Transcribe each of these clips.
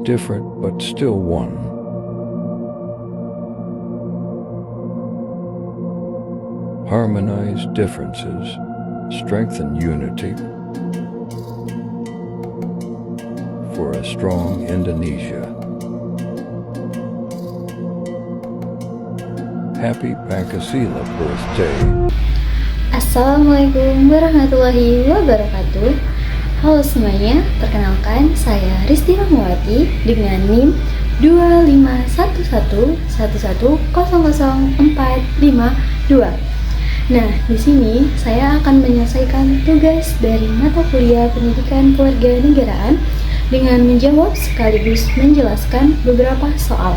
different but still one. Harmonize differences, strengthen unity for a strong Indonesia. Happy Pancasila birthday. Assalamualaikum warahmatullahi wabarakatuh. Halo semuanya, perkenalkan saya Risti Rahmawati dengan NIM 25111000452. Nah, di sini saya akan menyelesaikan tugas dari mata kuliah Pendidikan Kewarganegaraan dengan menjawab sekaligus menjelaskan beberapa soal.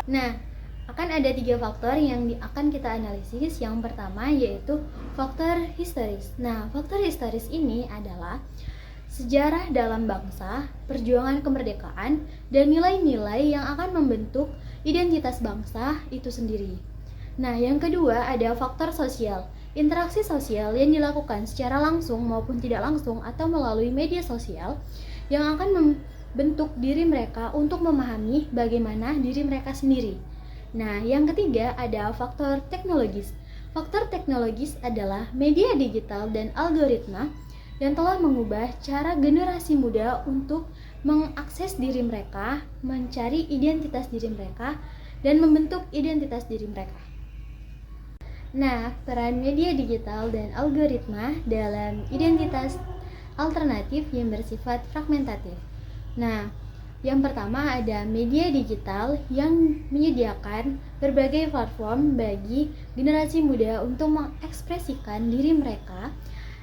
Nah, akan ada 3 faktor yang akan kita analisis. Yang pertama yaitu faktor historis. Nah, faktor historis ini adalah sejarah dalam bangsa, perjuangan kemerdekaan, dan nilai-nilai yang akan membentuk identitas bangsa itu sendiri. Nah, yang kedua ada faktor sosial. Interaksi sosial yang dilakukan secara langsung maupun tidak langsung atau melalui media sosial yang akan membentuk diri mereka untuk memahami bagaimana diri mereka sendiri. Nah, yang ketiga ada faktor teknologis. Faktor teknologis adalah media digital dan algoritma yang telah mengubah cara generasi muda untuk mengakses diri mereka, mencari identitas diri mereka, dan membentuk identitas diri mereka. Nah, peran media digital dan algoritma dalam identitas alternatif yang bersifat fragmentatif. Nah, yang pertama ada media digital yang menyediakan berbagai platform bagi generasi muda untuk mengekspresikan diri mereka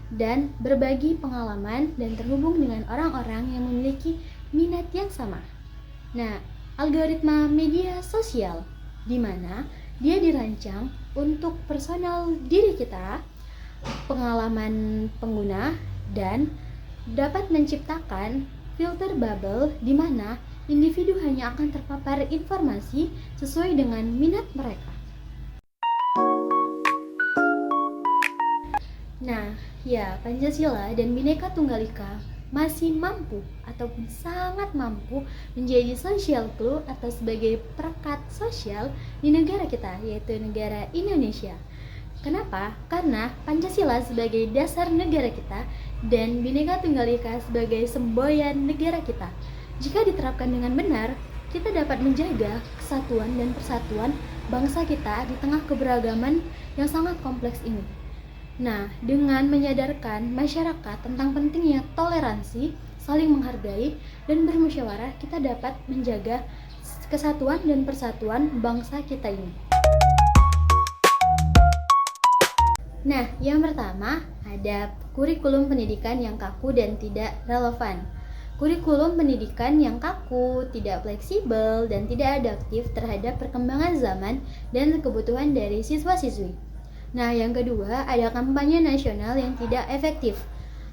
dan berbagi pengalaman dan terhubung dengan orang-orang yang memiliki minat yang sama. Nah, algoritma media sosial di mana dia dirancang untuk personal diri kita, pengalaman pengguna, dan dapat menciptakan filter bubble di mana individu hanya akan terpapar informasi sesuai dengan minat mereka. Nah, ya, Pancasila dan Bhinneka Tunggal Ika masih mampu ataupun sangat mampu menjadi social glue atau sebagai perekat sosial di negara kita, yaitu negara Indonesia. Kenapa? Karena Pancasila sebagai dasar negara kita dan Bhinneka Tunggal Ika sebagai semboyan negara kita. Jika diterapkan dengan benar, kita dapat menjaga kesatuan dan persatuan bangsa kita di tengah keberagaman yang sangat kompleks ini. Nah, dengan menyadarkan masyarakat tentang pentingnya toleransi, saling menghargai, dan bermusyawarah, kita dapat menjaga kesatuan dan persatuan bangsa kita ini. Nah, yang pertama ada kurikulum pendidikan yang kaku dan tidak relevan. Kurikulum pendidikan yang kaku, tidak fleksibel, dan tidak adaptif terhadap perkembangan zaman dan kebutuhan dari siswa-siswi. Nah, yang kedua ada kampanye nasional yang tidak efektif.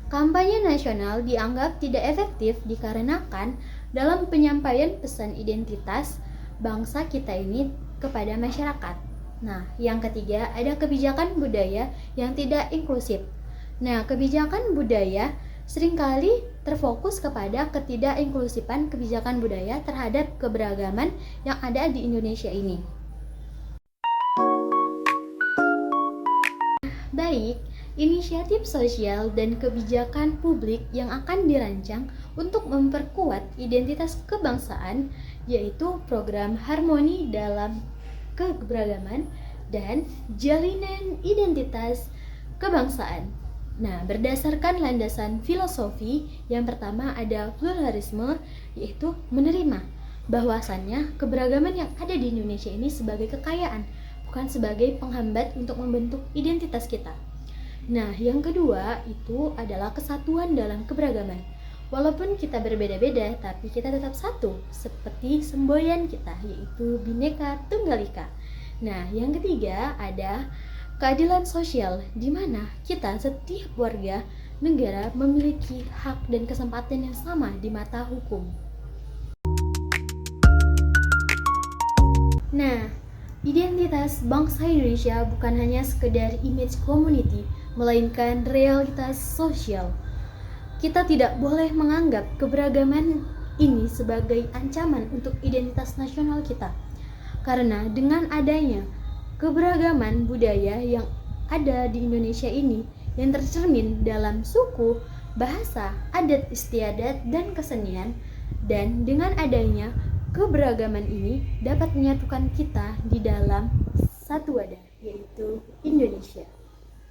Kampanye nasional dianggap tidak efektif dikarenakan dalam penyampaian pesan identitas bangsa kita ini kepada masyarakat. Nah, yang ketiga ada kebijakan budaya yang tidak inklusif. Nah, kebijakan budaya seringkali terfokus kepada ketidak-inklusifan kebijakan budaya terhadap keberagaman yang ada di Indonesia ini. Baik, inisiatif sosial dan kebijakan publik yang akan dirancang untuk memperkuat identitas kebangsaan, yaitu program harmoni dalam keberagaman dan jalinan identitas kebangsaan. Nah, berdasarkan landasan filosofi, yang pertama ada pluralisme, yaitu menerima bahwasannya keberagaman yang ada di Indonesia ini sebagai kekayaan, bukan sebagai penghambat untuk membentuk identitas kita. Nah, yang kedua itu adalah kesatuan dalam keberagaman. Walaupun kita berbeda-beda, tapi kita tetap satu, seperti semboyan kita, yaitu Bhinneka Tunggal Ika. Nah, yang ketiga ada keadilan sosial, di mana kita setiap warga negara memiliki hak dan kesempatan yang sama di mata hukum. Nah, identitas bangsa Indonesia bukan hanya sekedar image community, melainkan realitas sosial. kita tidak boleh menganggap keberagaman ini sebagai ancaman untuk identitas nasional kita. Karena dengan adanya keberagaman budaya yang ada di Indonesia ini yang tercermin dalam suku, bahasa, adat istiadat, dan kesenian, dan dengan adanya keberagaman ini dapat menyatukan kita di dalam satu wadah, yaitu Indonesia.